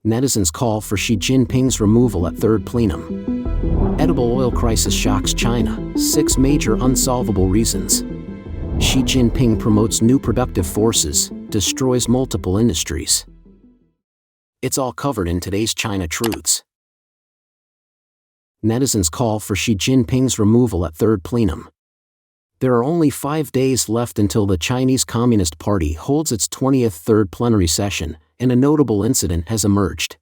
Netizens call for Xi Jinping's removal at third plenum. Edible oil crisis shocks China, 6 major unsolvable reasons. Xi Jinping promotes new productive forces, destroys multiple industries. It's all covered in today's China Truths. Netizens call for Xi Jinping's removal at third plenum. There are only 5 days left until the Chinese Communist Party holds its 20th third plenary session, and a notable incident has emerged.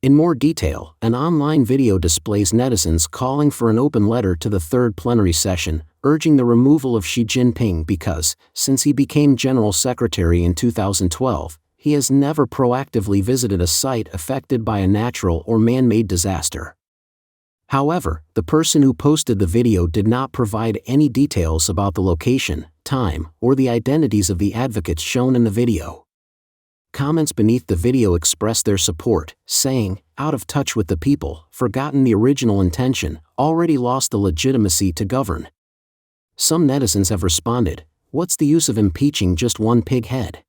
In more detail, an online video displays netizens calling for an open letter to the third plenary session, urging the removal of Xi Jinping because, since he became General Secretary in 2012, he has never proactively visited a site affected by a natural or man-made disaster. However, the person who posted the video did not provide any details about the location, time, or the identities of the advocates shown in the video. Comments beneath the video expressed their support, saying, "Out of touch with the people, forgotten the original intention, already lost the legitimacy to govern." Some netizens have responded, "What's the use of impeaching just one pig head?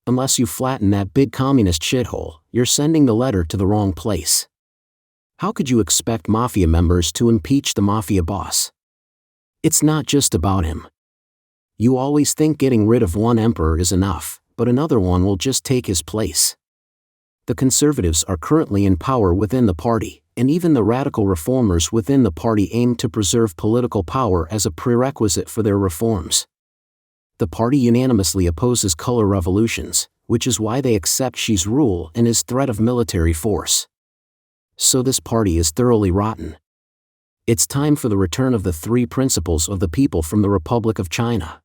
Unless you flatten that big communist shithole, you're sending the letter to the wrong place. How could you expect mafia members to impeach the mafia boss? It's not just about him. You always think getting rid of one emperor is enough, but another one will just take his place." The conservatives are currently in power within the party, and even the radical reformers within the party aim to preserve political power as a prerequisite for their reforms. The party unanimously opposes color revolutions, which is why they accept Xi's rule and his threat of military force. So this party is thoroughly rotten. It's time for the return of the 3 principles of the people from the Republic of China.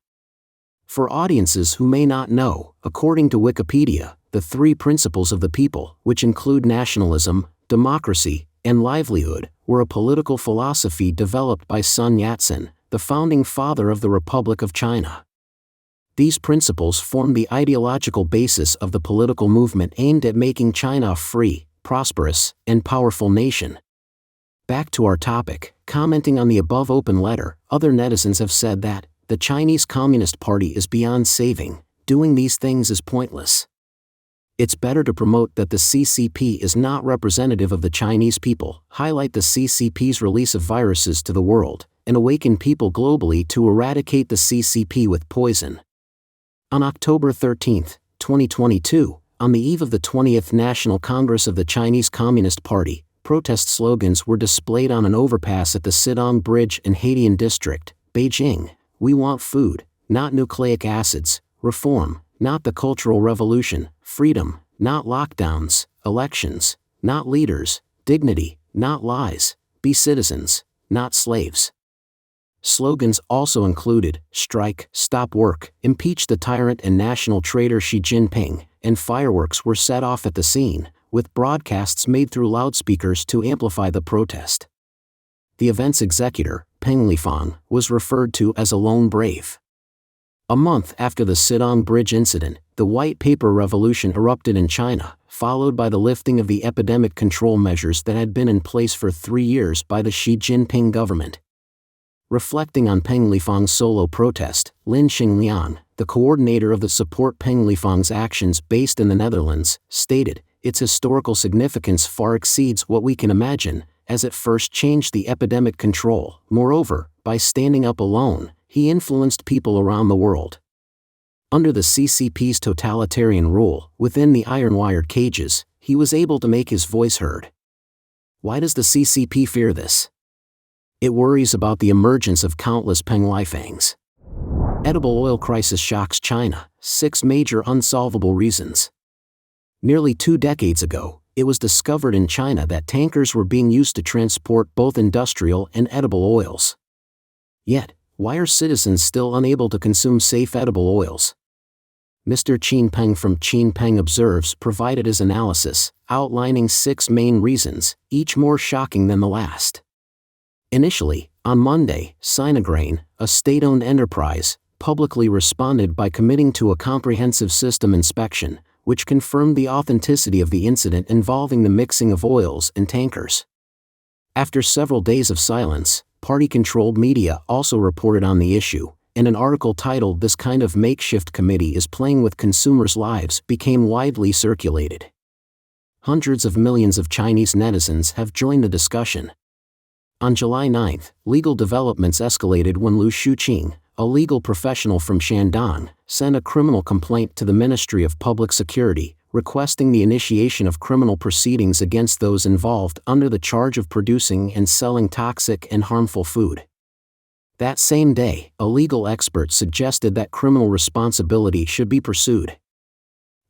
For audiences who may not know, according to Wikipedia, the 3 principles of the people, which include nationalism, democracy, and livelihood, were a political philosophy developed by Sun Yat-sen, the founding father of the Republic of China. These principles form the ideological basis of the political movement aimed at making China a free, prosperous, and powerful nation. Back to our topic, commenting on the above open letter, other netizens have said that the Chinese Communist Party is beyond saving, doing these things is pointless. It's better to promote that the CCP is not representative of the Chinese people, highlight the CCP's release of viruses to the world, and awaken people globally to eradicate the CCP with poison. On October 13, 2022, on the eve of the 20th National Congress of the Chinese Communist Party, protest slogans were displayed on an overpass at the Sidong Bridge in Haidian District, Beijing. "We want food, not nucleic acids; reform, not the Cultural Revolution; freedom, not lockdowns; elections, not leaders; dignity, not lies; be citizens, not slaves." Slogans also included, "Strike, stop work, impeach the tyrant and national traitor Xi Jinping," and fireworks were set off at the scene, with broadcasts made through loudspeakers to amplify the protest. The event's executor, Peng Lifang, was referred to as a lone brave. A month after the Sidong Bridge incident, the White Paper Revolution erupted in China, followed by the lifting of the epidemic control measures that had been in place for 3 years by the Xi Jinping government. Reflecting on Peng Lifang's solo protest, Lin Xingliang, the coordinator of the Support Peng Lifang's actions based in the Netherlands, stated, "Its historical significance far exceeds what we can imagine, as it first changed the epidemic control. Moreover, by standing up alone, he influenced people around the world." Under the CCP's totalitarian rule, within the iron-wired cages, he was able to make his voice heard. Why does the CCP fear this? It worries about the emergence of countless Peng Lifangs. Edible oil crisis shocks China, 6 major unsolvable reasons. Nearly 2 decades ago, it was discovered in China that tankers were being used to transport both industrial and edible oils. Yet, why are citizens still unable to consume safe edible oils? Mr. Qin Peng from Qin Peng Observes provided his analysis, outlining 6 main reasons, each more shocking than the last. Initially, on Monday, Sinograin, a state-owned enterprise, publicly responded by committing to a comprehensive system inspection, which confirmed the authenticity of the incident involving the mixing of oils and tankers. After several days of silence, party-controlled media also reported on the issue, and an article titled "This Kind of Makeshift Committee is Playing with Consumers' Lives" became widely circulated. Hundreds of millions of Chinese netizens have joined the discussion. On July 9, legal developments escalated when Liu Shuqing, a legal professional from Shandong, sent a criminal complaint to the Ministry of Public Security, requesting the initiation of criminal proceedings against those involved under the charge of producing and selling toxic and harmful food. That same day, a legal expert suggested that criminal responsibility should be pursued.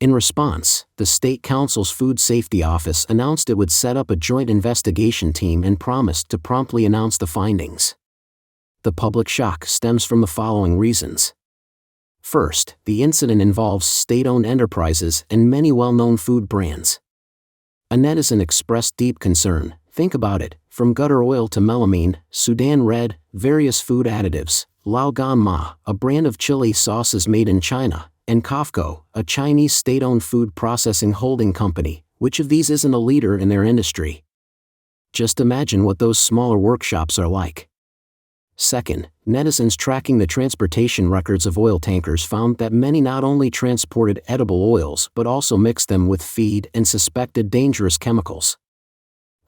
In response, the State Council's Food Safety Office announced it would set up a joint investigation team and promised to promptly announce the findings. The public shock stems from the following reasons. First, the incident involves state-owned enterprises and many well-known food brands. A netizen expressed deep concern. Think about it, from gutter oil to melamine, Sudan red, various food additives, Lao Gan Ma, a brand of chili sauces made in China, and COFCO, a Chinese state-owned food processing holding company. Which of these isn't a leader in their industry? Just imagine what those smaller workshops are like. Second, netizens tracking the transportation records of oil tankers found that many not only transported edible oils but also mixed them with feed and suspected dangerous chemicals.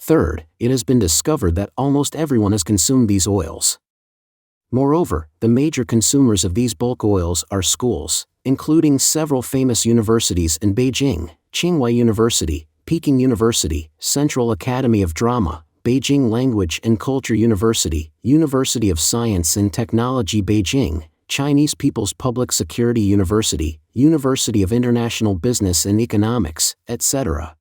Third, it has been discovered that almost everyone has consumed these oils. Moreover, the major consumers of these bulk oils are schools, including several famous universities in Beijing, Tsinghua University, Peking University, Central Academy of Drama, Beijing Language and Culture University, University of Science and Technology Beijing, Chinese People's Public Security University, University of International Business and Economics, etc.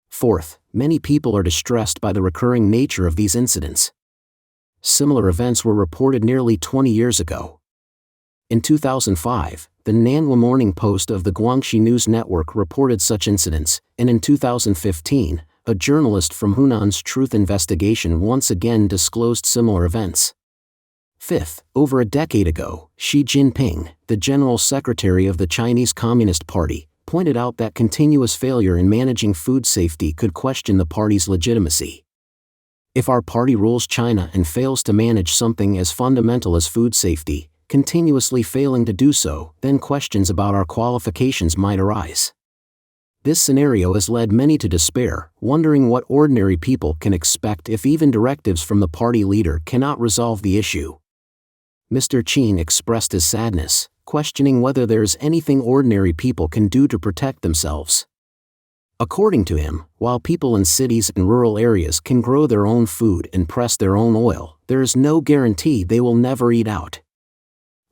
Fourth, many people are distressed by the recurring nature of these incidents. Similar events were reported nearly 20 years ago. In 2005, the Nanhua Morning Post of the Guangxi News Network reported such incidents, and in 2015, a journalist from Hunan's Truth Investigation once again disclosed similar events. Fifth, over a decade ago, Xi Jinping, the General Secretary of the Chinese Communist Party, pointed out that continuous failure in managing food safety could question the party's legitimacy. If our party rules China and fails to manage something as fundamental as food safety, continuously failing to do so, then questions about our qualifications might arise. This scenario has led many to despair, wondering what ordinary people can expect if even directives from the party leader cannot resolve the issue. Mr. Qin expressed his sadness, questioning whether there is anything ordinary people can do to protect themselves. According to him, while people in cities and rural areas can grow their own food and press their own oil, there is no guarantee they will never eat out.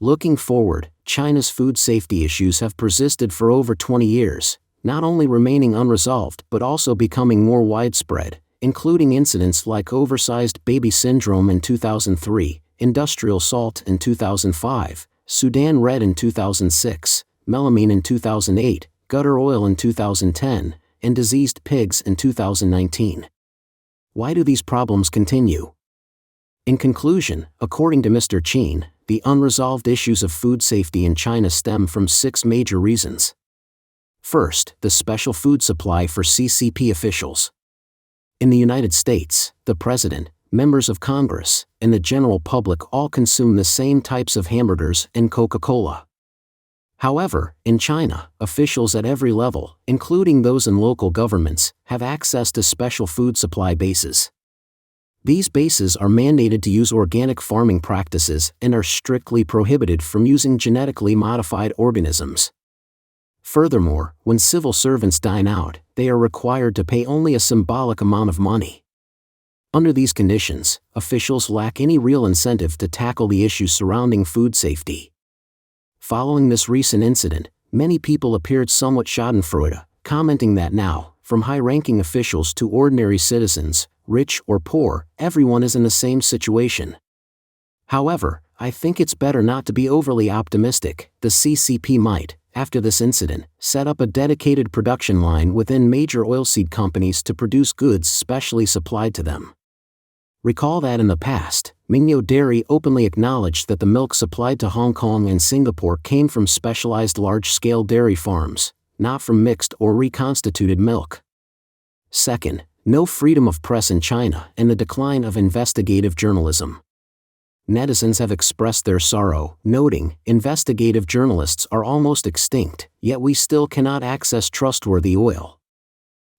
Looking forward, China's food safety issues have persisted for over 20 years, not only remaining unresolved but also becoming more widespread, including incidents like oversized baby syndrome in 2003, industrial salt in 2005, Sudan red in 2006, melamine in 2008, gutter oil in 2010, and diseased pigs in 2019. Why do these problems continue? In conclusion, according to Mr. Qin, the unresolved issues of food safety in China stem from 6 major reasons. First, the special food supply for CCP officials. In the United States, the President, members of Congress, and the general public all consume the same types of hamburgers and Coca-Cola. However, in China, officials at every level, including those in local governments, have access to special food supply bases. These bases are mandated to use organic farming practices and are strictly prohibited from using genetically modified organisms. Furthermore, when civil servants dine out, they are required to pay only a symbolic amount of money. Under these conditions, officials lack any real incentive to tackle the issues surrounding food safety. Following this recent incident, many people appeared somewhat schadenfreude, commenting that now, from high-ranking officials to ordinary citizens, rich or poor, everyone is in the same situation. However, I think it's better not to be overly optimistic. The CCP might, after this incident, set up a dedicated production line within major oilseed companies to produce goods specially supplied to them. Recall that in the past, Mingguang Dairy openly acknowledged that the milk supplied to Hong Kong and Singapore came from specialized large-scale dairy farms, not from mixed or reconstituted milk. Second, no freedom of press in China and the decline of investigative journalism. Netizens have expressed their sorrow, noting, investigative journalists are almost extinct, yet we still cannot access trustworthy oil.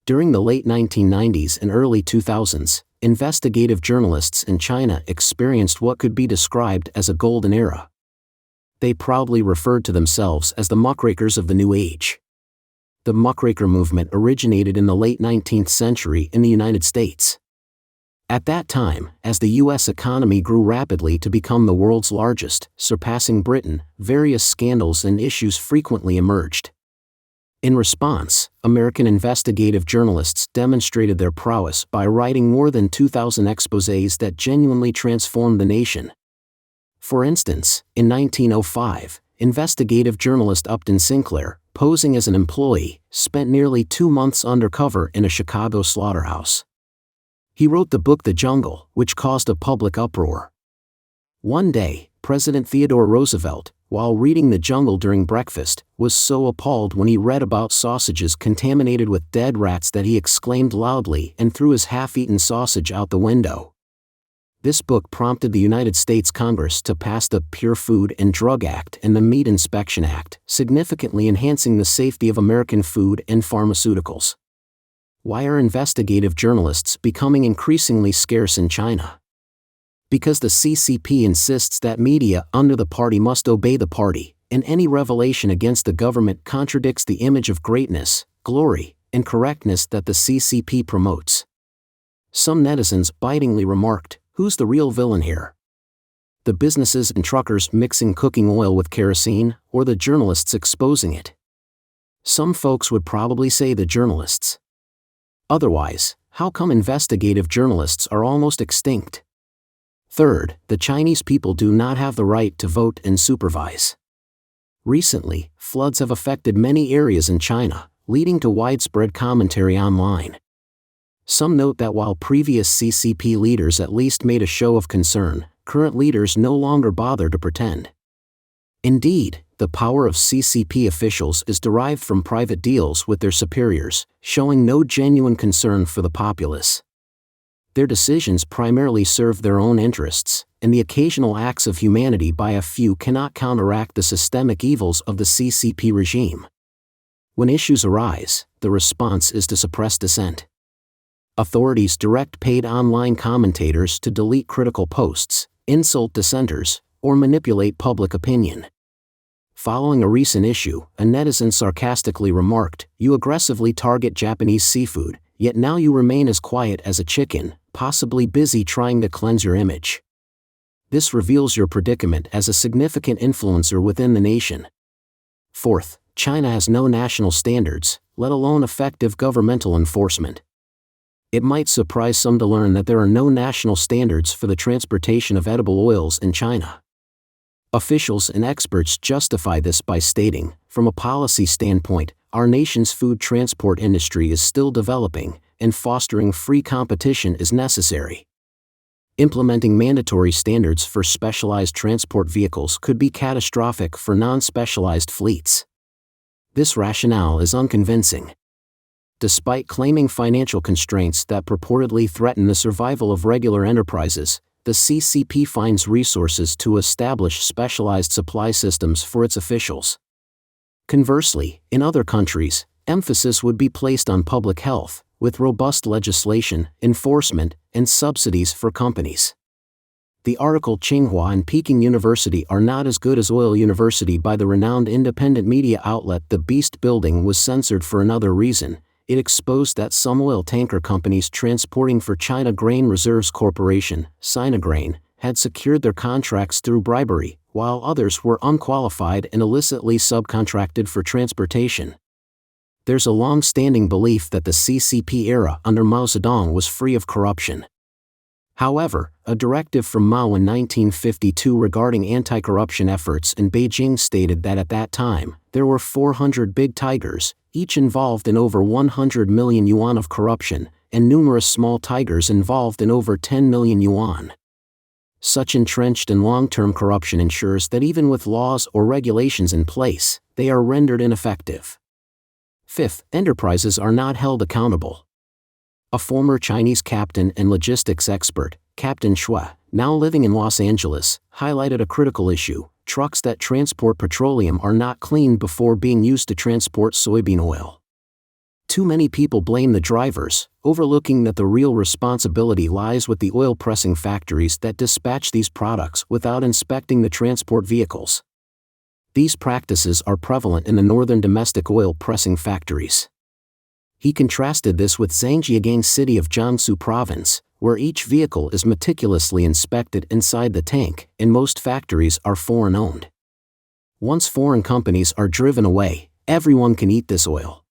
During the late 1990s and early 2000s, investigative journalists in China experienced what could be described as a golden era. They proudly referred to themselves as the muckrakers of the New Age. The muckraker movement originated in the late 19th century in the United States. At that time, as the U.S. economy grew rapidly to become the world's largest, surpassing Britain, various scandals and issues frequently emerged. In response, American investigative journalists demonstrated their prowess by writing more than 2,000 exposés that genuinely transformed the nation. For instance, in 1905, investigative journalist Upton Sinclair, posing as an employee, spent nearly 2 months undercover in a Chicago slaughterhouse. He wrote the book The Jungle, which caused a public uproar. One day, President Theodore Roosevelt, while reading The Jungle during breakfast, was so appalled when he read about sausages contaminated with dead rats that he exclaimed loudly and threw his half-eaten sausage out the window. This book prompted the United States Congress to pass the Pure Food and Drug Act and the Meat Inspection Act, significantly enhancing the safety of American food and pharmaceuticals. Why are investigative journalists becoming increasingly scarce in China? Because the CCP insists that media under the party must obey the party, and any revelation against the government contradicts the image of greatness, glory, and correctness that the CCP promotes. Some netizens bitingly remarked, "Who's the real villain here? The businesses and truckers mixing cooking oil with kerosene, or the journalists exposing it?" Some folks would probably say the journalists. Otherwise, how come investigative journalists are almost extinct? Third, the Chinese people do not have the right to vote and supervise. Recently, floods have affected many areas in China, leading to widespread commentary online. Some note that while previous CCP leaders at least made a show of concern, current leaders no longer bother to pretend. Indeed, the power of CCP officials is derived from private deals with their superiors, showing no genuine concern for the populace. Their decisions primarily serve their own interests, and the occasional acts of humanity by a few cannot counteract the systemic evils of the CCP regime. When issues arise, the response is to suppress dissent. Authorities direct paid online commentators to delete critical posts, insult dissenters, or manipulate public opinion. Following a recent issue, a netizen sarcastically remarked, "You aggressively target Japanese seafood, yet now you remain as quiet as a chicken, possibly busy trying to cleanse your image. This reveals your predicament as a significant influencer within the nation." Fourth, China has no national standards, let alone effective governmental enforcement. It might surprise some to learn that there are no national standards for the transportation of edible oils in China. Officials and experts justify this by stating, from a policy standpoint, our nation's food transport industry is still developing, and fostering free competition is necessary. Implementing mandatory standards for specialized transport vehicles could be catastrophic for non-specialized fleets. This rationale is unconvincing. Despite claiming financial constraints that purportedly threaten the survival of regular enterprises, the CCP finds resources to establish specialized supply systems for its officials. Conversely, in other countries, emphasis would be placed on public health, with robust legislation, enforcement, and subsidies for companies. The article Tsinghua and Peking University are not as good as Oil University by the renowned independent media outlet The Beast Building was censored for another reason. It exposed that some oil tanker companies transporting for China Grain Reserves Corporation, Sinagrain, had secured their contracts through bribery, while others were unqualified and illicitly subcontracted for transportation. There's a long-standing belief that the CCP era under Mao Zedong was free of corruption. However, a directive from Mao in 1952 regarding anti-corruption efforts in Beijing stated that at that time, there were 400 big tigers, each involved in over 100 million yuan of corruption, and numerous small tigers involved in over 10 million yuan. Such entrenched and long-term corruption ensures that even with laws or regulations in place, they are rendered ineffective. Fifth, enterprises are not held accountable. A former Chinese captain and logistics expert, Captain Xue, now living in Los Angeles, highlighted a critical issue: trucks that transport petroleum are not cleaned before being used to transport soybean oil. Too many people blame the drivers, overlooking that the real responsibility lies with the oil pressing factories that dispatch these products without inspecting the transport vehicles. These practices are prevalent in the northern domestic oil pressing factories. He contrasted this with Zhangjiagang city of Jiangsu province, where each vehicle is meticulously inspected inside the tank, and most factories are foreign-owned. Once foreign companies are driven away, everyone can eat this oil.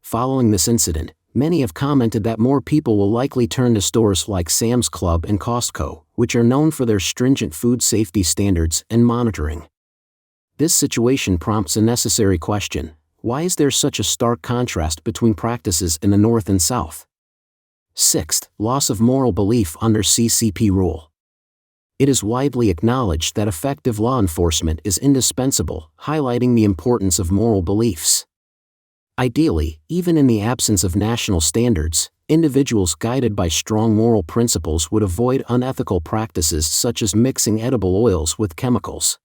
Following this incident, many have commented that more people will likely turn to stores like Sam's Club and Costco, which are known for their stringent food safety standards and monitoring. This situation prompts a necessary question: why is there such a stark contrast between practices in the North and South? Sixth, loss of moral belief under CCP rule. It is widely acknowledged that effective law enforcement is indispensable, highlighting the importance of moral beliefs. Ideally, even in the absence of national standards, individuals guided by strong moral principles would avoid unethical practices such as mixing edible oils with chemicals.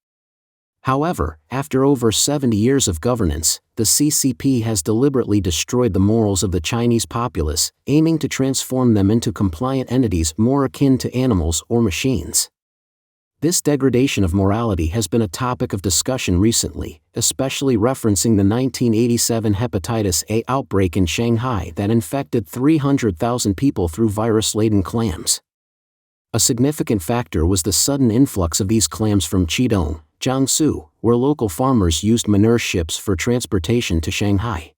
However, after over 70 years of governance, the CCP has deliberately destroyed the morals of the Chinese populace, aiming to transform them into compliant entities more akin to animals or machines. This degradation of morality has been a topic of discussion recently, especially referencing the 1987 hepatitis A outbreak in Shanghai that infected 300,000 people through virus-laden clams. A significant factor was the sudden influx of these clams from Qidong, Jiangsu, where local farmers used manure ships for transportation to Shanghai.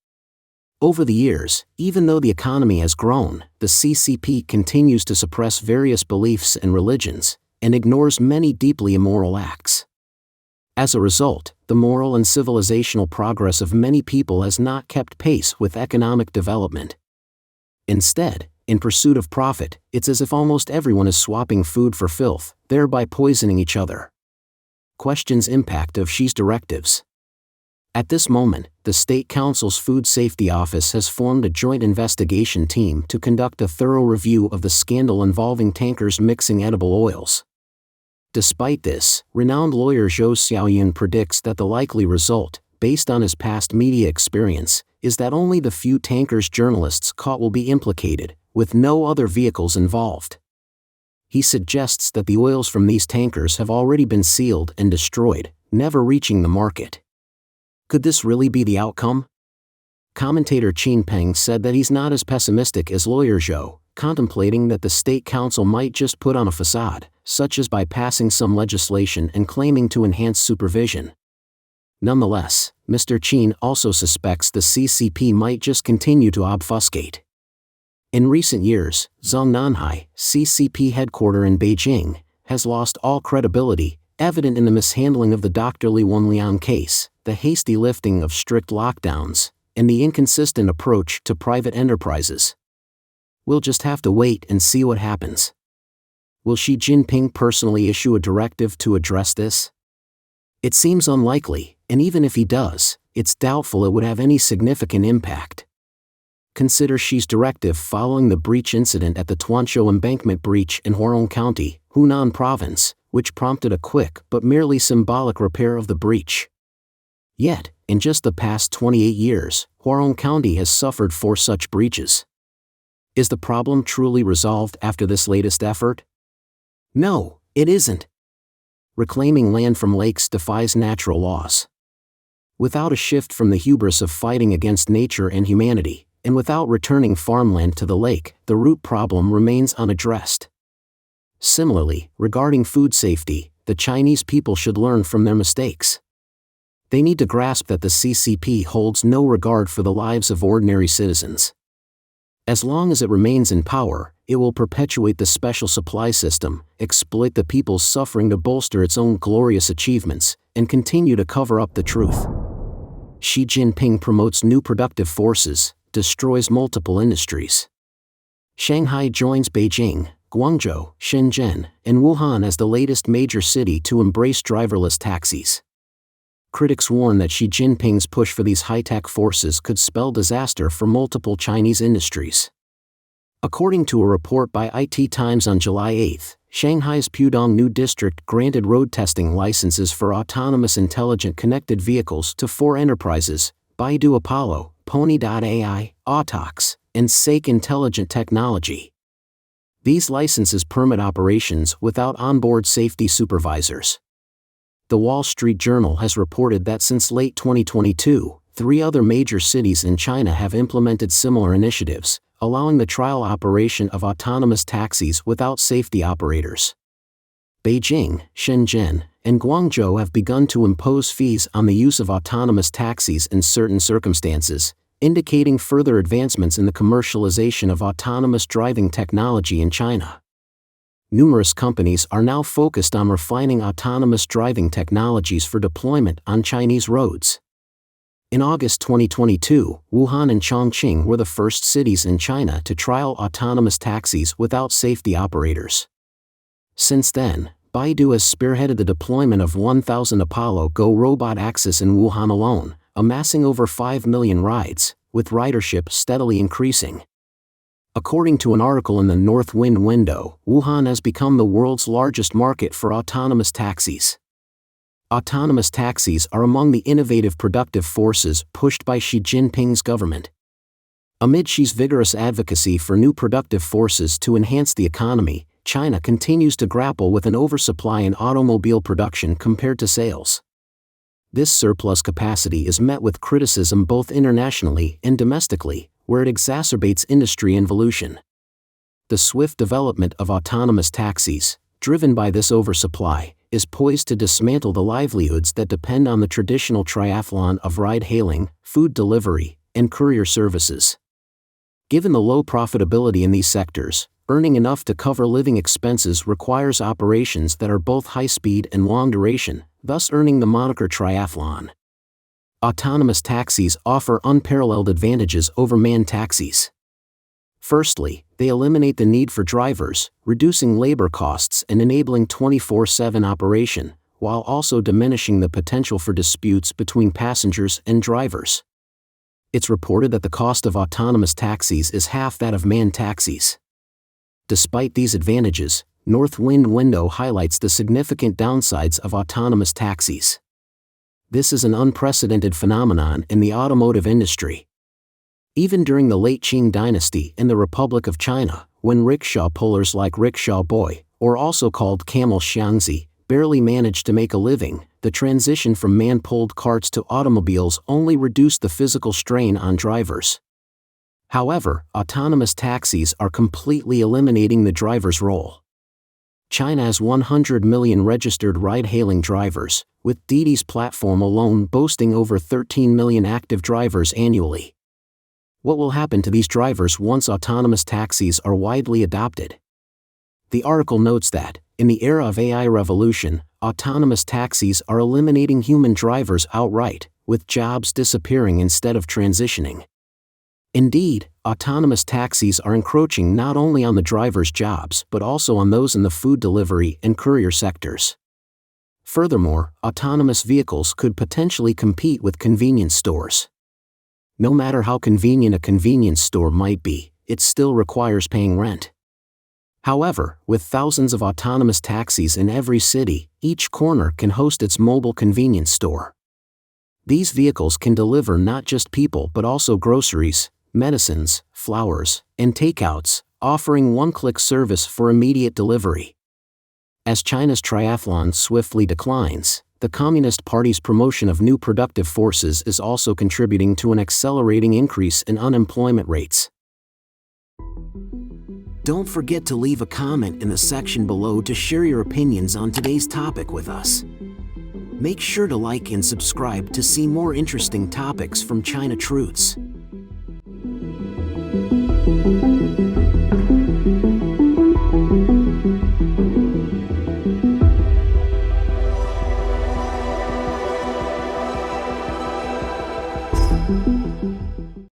Over the years, even though the economy has grown, the CCP continues to suppress various beliefs and religions, and ignores many deeply immoral acts. As a result, the moral and civilizational progress of many people has not kept pace with economic development. Instead, in pursuit of profit, it's as if almost everyone is swapping food for filth, thereby poisoning each other. Questions impact of Xi's directives. At this moment, the State Council's Food Safety Office has formed a joint investigation team to conduct a thorough review of the scandal involving tankers mixing edible oils. Despite this, renowned lawyer Zhou Xiaoyun predicts that the likely result, based on his past media experience, is that only the few tankers journalists caught will be implicated, with no other vehicles involved. He suggests that the oils from these tankers have already been sealed and destroyed, never reaching the market. Could this really be the outcome? Commentator Jinping said that he's not as pessimistic as lawyer Zhou, contemplating that the State Council might just put on a facade, such as by passing some legislation and claiming to enhance supervision. Nonetheless, Mr. Qin also suspects the CCP might just continue to obfuscate. In recent years, Zhongnanhai, CCP headquarter in Beijing, has lost all credibility, evident in the mishandling of the Dr. Li Wenliang case, the hasty lifting of strict lockdowns, and the inconsistent approach to private enterprises. We'll just have to wait and see what happens. Will Xi Jinping personally issue a directive to address this? It seems unlikely, and even if he does, it's doubtful it would have any significant impact. Consider Xi's directive following the breach incident at the Tuanzhou embankment breach in Huarong County, Hunan Province, which prompted a quick but merely symbolic repair of the breach. Yet, in just the past 28 years, Huarong County has suffered 4 such breaches. Is the problem truly resolved after this latest effort? No, it isn't. Reclaiming land from lakes defies natural laws. Without a shift from the hubris of fighting against nature and humanity, and without returning farmland to the lake, the root problem remains unaddressed. Similarly, regarding food safety, the Chinese people should learn from their mistakes. They need to grasp that the CCP holds no regard for the lives of ordinary citizens. As long as it remains in power, it will perpetuate the special supply system, exploit the people's suffering to bolster its own glorious achievements, and continue to cover up the truth. Xi Jinping promotes new productive forces, destroys multiple industries. Shanghai joins Beijing, Guangzhou, Shenzhen, and Wuhan as the latest major city to embrace driverless taxis. Critics warn that Xi Jinping's push for these high-tech forces could spell disaster for multiple Chinese industries. According to a report by IT Times on July 8, Shanghai's Pudong New District granted road testing licenses for autonomous intelligent connected vehicles to 4 enterprises: Baidu Apollo, Pony.ai, Autox, and Sake Intelligent Technology. These licenses permit operations without onboard safety supervisors. The Wall Street Journal has reported that since late 2022, 3 other major cities in China have implemented similar initiatives, allowing the trial operation of autonomous taxis without safety operators. Beijing, Shenzhen, and Guangzhou have begun to impose fees on the use of autonomous taxis in certain circumstances, indicating further advancements in the commercialization of autonomous driving technology in China. Numerous companies are now focused on refining autonomous driving technologies for deployment on Chinese roads. In August 2022, Wuhan and Chongqing were the first cities in China to trial autonomous taxis without safety operators. Since then, Baidu has spearheaded the deployment of 1,000 Apollo Go robot axes in Wuhan alone, amassing over 5 million rides, with ridership steadily increasing. According to an article in the North Wind window, Wuhan has become the world's largest market for autonomous taxis. Autonomous taxis are among the innovative productive forces pushed by Xi Jinping's government. Amid Xi's vigorous advocacy for new productive forces to enhance the economy, China continues to grapple with an oversupply in automobile production compared to sales. This surplus capacity is met with criticism both internationally and domestically, where it exacerbates industry involution. The swift development of autonomous taxis, driven by this oversupply, is poised to dismantle the livelihoods that depend on the traditional triathlon of ride-hailing, food delivery, and courier services. Given the low profitability in these sectors, earning enough to cover living expenses requires operations that are both high-speed and long-duration, thus earning the moniker triathlon. Autonomous taxis offer unparalleled advantages over manned taxis. Firstly, they eliminate the need for drivers, reducing labor costs and enabling 24/7 operation, while also diminishing the potential for disputes between passengers and drivers. It's reported that the cost of autonomous taxis is half that of manned taxis. Despite these advantages, North Wind window highlights the significant downsides of autonomous taxis. This is an unprecedented phenomenon in the automotive industry. Even during the late Qing dynasty in the Republic of China, when rickshaw pullers like rickshaw boy, or also called camel xiangzi, barely managed to make a living, the transition from man-pulled carts to automobiles only reduced the physical strain on drivers. However, autonomous taxis are completely eliminating the driver's role. China has 100 million registered ride-hailing drivers, with Didi's platform alone boasting over 13 million active drivers annually. What will happen to these drivers once autonomous taxis are widely adopted? The article notes that, in the era of AI revolution, autonomous taxis are eliminating human drivers outright, with jobs disappearing instead of transitioning. Indeed, autonomous taxis are encroaching not only on the driver's jobs but also on those in the food delivery and courier sectors. Furthermore, autonomous vehicles could potentially compete with convenience stores. No matter how convenient a convenience store might be, it still requires paying rent. However, with thousands of autonomous taxis in every city, each corner can host its mobile convenience store. These vehicles can deliver not just people but also groceries, medicines, flowers, and takeouts, offering one-click service for immediate delivery. As China's triathlon swiftly declines, the Communist Party's promotion of new productive forces is also contributing to an accelerating increase in unemployment rates. Don't forget to leave a comment in the section below to share your opinions on today's topic with us. Make sure to like and subscribe to see more interesting topics from China Truths.